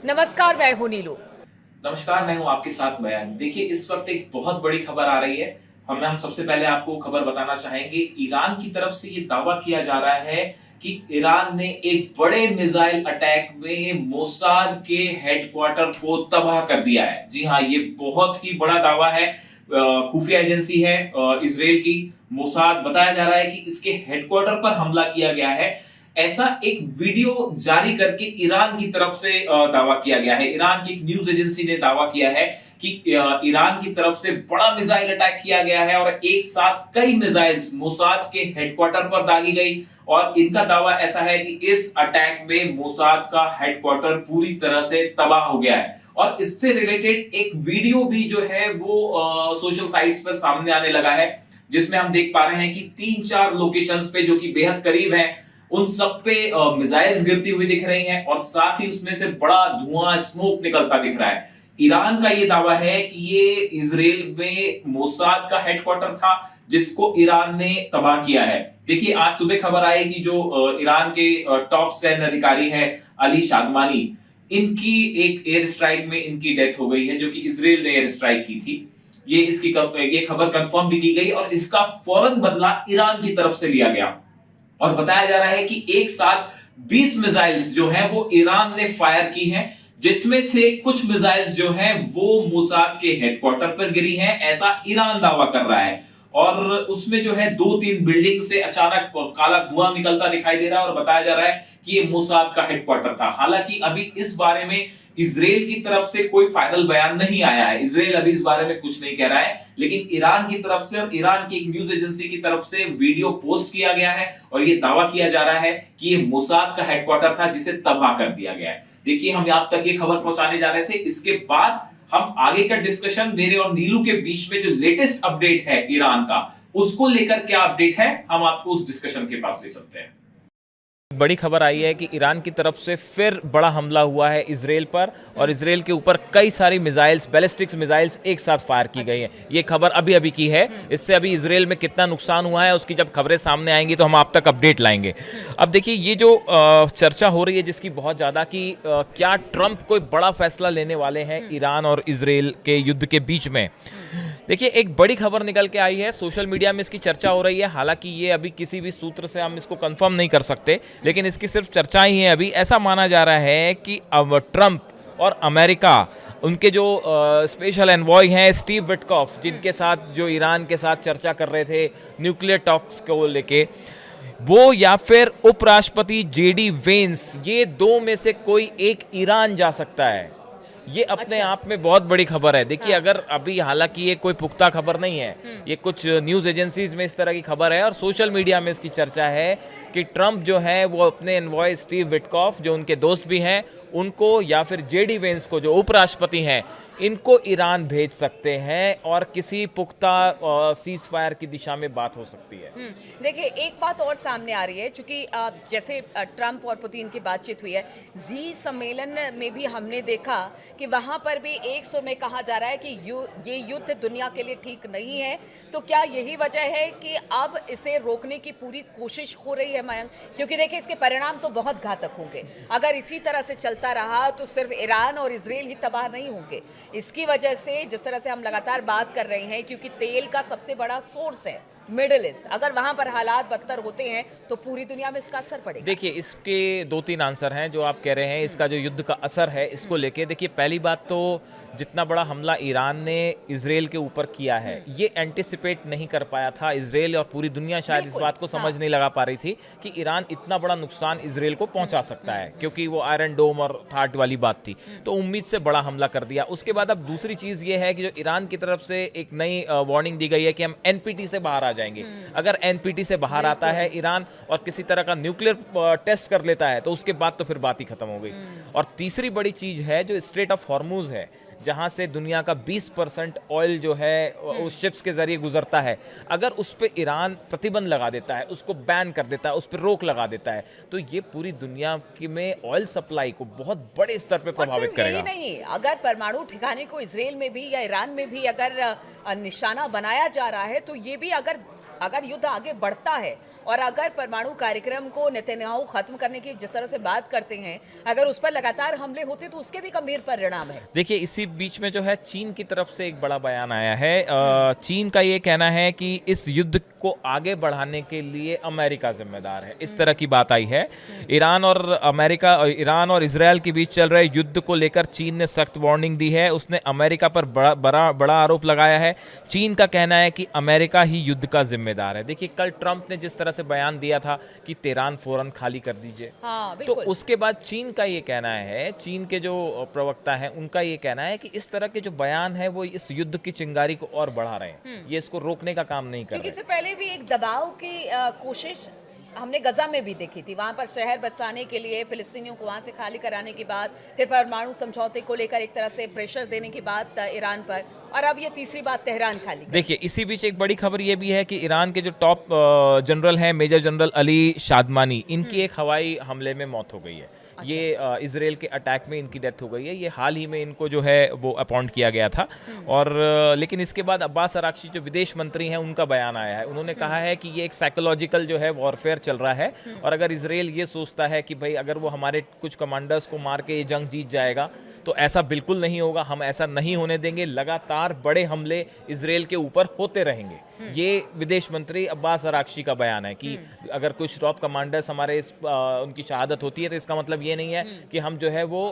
नमस्कार, मैं हूं नीलू। नमस्कार, मैं हूं आपके साथ मयंक। देखिए, इस वक्त एक बहुत बड़ी खबर आ रही है। हम सबसे पहले आपको खबर बताना चाहेंगे। ईरान की तरफ से ये दावा किया जा रहा है कि ईरान ने एक बड़े मिसाइल अटैक में मोसाद के हेडक्वार्टर को तबाह कर दिया है। जी हाँ, ये बहुत ही बड़ा दावा है। खुफिया एजेंसी है इसराइल की मोसाद, बताया जा रहा है कि इसके हेडक्वार्टर पर हमला किया गया है। ऐसा एक वीडियो जारी करके ईरान की तरफ से दावा किया गया है। ईरान की एक न्यूज एजेंसी ने दावा किया है कि ईरान की तरफ से बड़ा मिसाइल अटैक किया गया है और एक साथ कई मिसाइल्स मोसाद के हेडक्वार्टर पर दागी गई। और इनका दावा ऐसा है कि इस अटैक में मोसाद का हेडक्वार्टर पूरी तरह से तबाह हो गया है। और इससे रिलेटेड एक वीडियो भी जो है वो सोशल साइट्स पर सामने आने लगा है, जिसमें हम देख पा रहे हैं कि 3-4 लोकेशंस पे जो कि बेहद करीब है, उन सब पे मिसाइल्स गिरती हुई दिख रही हैं और साथ ही उसमें से बड़ा धुआं, स्मोक निकलता दिख रहा है। ईरान का ये दावा है कि ये इजराइल में मोसाद का हेडक्वार्टर था, जिसको ईरान ने तबाह किया है। देखिए, आज सुबह खबर आई कि जो ईरान के टॉप सैन्य अधिकारी हैं अली शादमानी, इनकी एक एयर स्ट्राइक में इनकी डेथ हो गई है, जो कि इजराइल ने एयर स्ट्राइक की थी। ये खबर कंफर्म भी की गई और इसका फौरन बदला ईरान की तरफ से लिया गया। और बताया जा रहा है कि एक साथ 20 मिसाइल्स जो हैं वो ईरान ने फायर की हैं, जिसमें से कुछ मिसाइल्स जो हैं वो मोसाद के हेडक्वार्टर पर गिरी हैं, ऐसा ईरान दावा कर रहा है। और उसमें जो है 2-3 बिल्डिंग से अचानक काला धुआं निकलता दिखाई दे रहा है और बताया जा रहा है कि ये मोसाद का हेडक्वार्टर था। हालांकि अभी इस बारे में इजराइल की तरफ से कोई फाइनल बयान नहीं आया है। इजराइल अभी इस बारे में कुछ नहीं कह रहा है, लेकिन ईरान की तरफ से और ईरान की एक न्यूज एजेंसी की तरफ से वीडियो पोस्ट किया गया है और ये दावा किया जा रहा है कि ये मोसाद का हेडक्वार्टर था, जिसे तबाह कर दिया गया है। देखिए, हम आप तक ये खबर पहुंचाने जा रहे थे। इसके बाद हम आगे का डिस्कशन मेरे और नीलू के बीच में जो लेटेस्ट अपडेट है ईरान का, उसको लेकर क्या अपडेट है, हम आपको उस डिस्कशन के पास ले चलते हैं। बड़ी खबर आई है कि ईरान की तरफ से फिर बड़ा हमला हुआ है इजराइल पर और इजराइल के ऊपर कई सारी मिसाइल्स, बैलिस्टिक्स मिसाइल्स एक साथ फायर की गई हैं। ये खबर अभी अभी की है। इससे अभी इजराइल में कितना नुकसान हुआ है उसकी जब खबरें सामने आएंगी तो हम आप तक अपडेट लाएंगे। अब देखिए, ये जो चर्चा हो रही है जिसकी बहुत ज़्यादा कि क्या ट्रंप कोई बड़ा फैसला लेने वाले हैं ईरान और इजराइल के युद्ध के बीच में। देखिए, एक बड़ी खबर निकल के आई है, सोशल मीडिया में इसकी चर्चा हो रही है। हालांकि ये अभी किसी भी सूत्र से हम इसको कंफर्म नहीं कर सकते, लेकिन इसकी सिर्फ चर्चा ही है। अभी ऐसा माना जा रहा है कि अब ट्रंप और अमेरिका, उनके जो स्पेशल एनवॉय हैं स्टीव विटकॉफ, जिनके साथ जो ईरान के साथ चर्चा कर रहे थे न्यूक्लियर टॉक्स को लेके, वो या फिर उपराष्ट्रपति जेडी वेंस, ये दो में से कोई एक ईरान जा सकता है। ये अपने आप में बहुत बड़ी खबर है। देखिए, अगर अभी, हालांकि ये कोई पुख्ता खबर नहीं है, ये कुछ न्यूज़ एजेंसीज में इस तरह की खबर है और सोशल मीडिया में इसकी चर्चा है कि ट्रंप जो है वो अपने एनवॉय स्टीव विटकॉफ, जो उनके दोस्त भी हैं, उनको या फिर जेडी वेंस को, जो उपराष्ट्रपति हैं, इनको ईरान भेज सकते हैं और किसी पुख्ता सीज फायर की दिशा में बात हो सकती है। देखिए, एक बात और सामने आ रही है, चूंकि जैसे ट्रंप और पुतिन की बातचीत हुई है, जी सम्मेलन में भी हमने देखा कि वहां पर भी एक सुर में कहा जा रहा है कि ये युद्ध दुनिया के लिए ठीक नहीं है। तो क्या यही वजह है कि अब इसे रोकने की पूरी कोशिश हो रही है, मयंक? क्योंकि देखिए, इसके परिणाम तो बहुत घातक होंगे। अगर इसी तरह से चलता रहा तो सिर्फ ईरान और इजराइल ही तबाह नहीं होंगे। इसकी वजह से, जिस तरह से हम लगातार बात कर रहे हैं, क्योंकि तेल का सबसे बड़ा सोर्स है मिडिल ईस्ट, अगर वहां पर हालात बदतर होते हैं तो पूरी दुनिया में इसका असर पड़ेगा। देखिए, इसके 2-3 आंसर हैं जो आप कह रहे हैं। इसका जो युद्ध का असर है इसको लेके, देखिए, पहली बात तो जितना बड़ा हमला ईरान ने इजराइल के ऊपर किया है, ये एंटिसिपेट नहीं कर पाया था इजराइल, और पूरी दुनिया शायद इस बात को समझ नहीं लगा पा रही थी कि ईरान इतना बड़ा नुकसान इजराइल को पहुंचा सकता है, क्योंकि वो आयरन डोम और थाट वाली बात थी। तो उम्मीद से बड़ा हमला कर दिया। उसके बाद अब दूसरी चीज़ ये है कि जो ईरान की तरफ से एक नई वार्निंग दी गई है कि हम एनपीटी से बाहर आ जाएंगे। अगर एनपीटी से बाहर आता है ईरान और किसी तरह का न्यूक्लियर टेस्ट कर लेता है, तो उसके बाद तो फिर बात ही खत्म हो गई। और तीसरी बड़ी चीज है जो स्ट्रेट ऑफ हॉर्मूज है, जहां से दुनिया का 20% ऑयल जो है उस शिप्स के जरिए गुजरता है। अगर उस पर ईरान प्रतिबंध लगा देता है, उसको बैन कर देता है, उस पर रोक लगा देता है, तो ये पूरी दुनिया की में ऑयल सप्लाई को बहुत बड़े स्तर पे प्रभावित करेगा। नहीं, अगर परमाणु ठिकाने को इजराइल में भी या ईरान में भी अगर निशाना बनाया जा रहा है, तो ये भी अगर अगर युद्ध आगे बढ़ता है और अगर परमाणु कार्यक्रम को नेतन्याहू खत्म करने की जिस तरह से बात करते हैं, अगर उस पर लगातार हमले होते तो उसके भी गंभीर परिणाम है। देखिए, इसी बीच में जो है चीन की तरफ से एक बड़ा बयान आया है। चीन का ये कहना है कि इस युद्ध को आगे बढ़ाने के लिए अमेरिका जिम्मेदार है, इस तरह की बात आई है। ईरान और इजरायल के बीच चल रहे युद्ध को लेकर चीन ने सख्त वार्निंग दी है। उसने अमेरिका पर बड़ा आरोप लगाया है। चीन का कहना है कि अमेरिका ही युद्ध का जिम्मेदार है। देखिए, कल ट्रंप ने जिस तरह से बयान दिया था कि तेहरान फौरन खाली कर दीजिए, हाँ, तो उसके बाद चीन का ये कहना है, चीन के जो प्रवक्ता हैं उनका ये कहना है कि इस तरह के जो बयान है वो इस युद्ध की चिंगारी को और बढ़ा रहे हैं, ये इसको रोकने का काम नहीं कर क्योंकि रहे। इससे पहले भी एक दबाव की कोशिश हमने गजा में भी देखी थी। वहां पर शहर बसाने के लिए फिलिस्तीनियों को वहां से खाली कराने के बाद फिर परमाणु समझौते को लेकर एक तरह से प्रेशर देने की बात ईरान पर, और अब ये तीसरी बात तेहरान खाली। देखिए, इसी बीच एक बड़ी खबर ये भी है कि ईरान के जो टॉप जनरल हैं, मेजर जनरल अली शादमानी, इनकी एक हवाई हमले में मौत हो गई है। ये इजराइल के अटैक में इनकी डेथ हो गई है। ये हाल ही में इनको जो है वो अपॉइंट किया गया था। और लेकिन इसके बाद अब्बास अराक्ची जो विदेश मंत्री हैं उनका बयान आया है। उन्होंने कहा है कि ये एक साइकोलॉजिकल जो है वॉरफेयर चल रहा है, और अगर इजराइल ये सोचता है कि भाई अगर वो हमारे कुछ कमांडर्स को मार के ये जंग जीत जाएगा, तो ऐसा बिल्कुल नहीं होगा। हम ऐसा नहीं होने देंगे। लगातार बड़े हमले इजराइल के ऊपर होते रहेंगे। ये विदेश मंत्री अब्बास अराक्ची का बयान है कि अगर कुछ टॉप कमांडर्स हमारे उनकी शहादत होती है तो इसका मतलब ये नहीं है कि हम जो है वो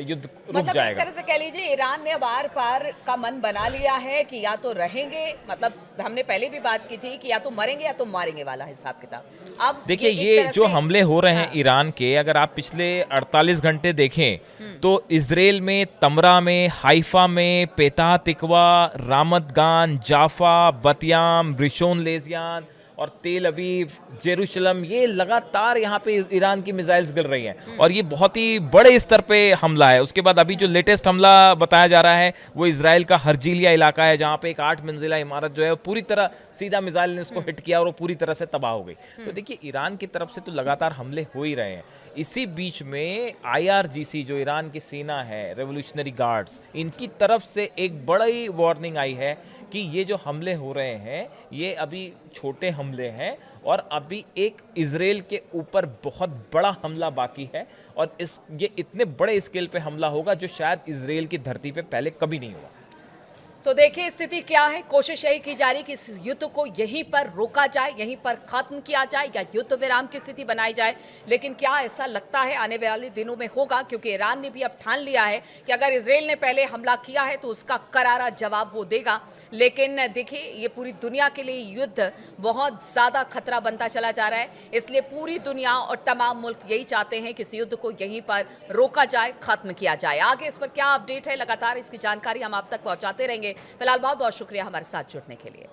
युद्ध रुक मतलब जाएगा। एक तरह से कह लीजिए ईरान ने बार पार का मन बना लिया है कि या तो रहेंगे, मतलब हमने पहले भी बात की थी कि या तो मरेंगे या तो मारेंगे वाला हिसाब किताब। अब देखिए, एक ये तरह जो से- हमले हो रहे हैं हाँ। ईरान के, अगर आप पिछले 48 घंटे देखें तो इजराइल में तमरा में, हाइफा में, पेताह तिकवा, रामत गान, जाफा, बतियाम, रिशोन लेजियान और तेल अवीव, जेरूशलम, ये लगातार यहाँ पे ईरान की मिसाइल्स गिर रही हैं, और ये बहुत ही बड़े स्तर पे हमला है। उसके बाद अभी जो लेटेस्ट हमला बताया जा रहा है वो इजराइल का हर्जिलिया इलाका है, जहाँ पे एक 8 मंजिला इमारत जो है वो पूरी तरह सीधा मिसाइल ने उसको हिट किया और वो पूरी तरह से तबाह हो गई। तो देखिए, ईरान की तरफ से तो लगातार हमले हो ही रहे हैं। इसी बीच में IRGC जो ईरान की सेना है, रेवोल्यूशनरी गार्ड्स, इनकी तरफ से एक बड़ी वार्निंग आई है कि ये जो हमले हो रहे हैं ये अभी छोटे हमले हैं, और अभी एक इजराइल के ऊपर बहुत बड़ा हमला बाकी है, और ये इतने बड़े स्केल पे हमला होगा जो शायद इजराइल की धरती पे पहले कभी नहीं हुआ। तो देखिए स्थिति क्या है। कोशिश यही की जा रही कि इस युद्ध को यहीं पर रोका जाए, यहीं पर खत्म किया जाए, या युद्ध विराम की स्थिति बनाई जाए। लेकिन क्या ऐसा लगता है आने वाले दिनों में होगा? क्योंकि ईरान ने भी अब ठान लिया है कि अगर इजराइल ने पहले हमला किया है तो उसका करारा जवाब वो देगा। लेकिन देखिए, ये पूरी दुनिया के लिए युद्ध बहुत ज़्यादा खतरा बनता चला जा रहा है। इसलिए पूरी दुनिया और तमाम मुल्क यही चाहते हैं कि इस युद्ध को यहीं पर रोका जाए, खत्म किया जाए। आगे इस पर क्या अपडेट है, लगातार इसकी जानकारी हम आप तक पहुंचाते रहेंगे। फिलहाल बहुत बहुत शुक्रिया हमारे साथ जुड़ने के लिए।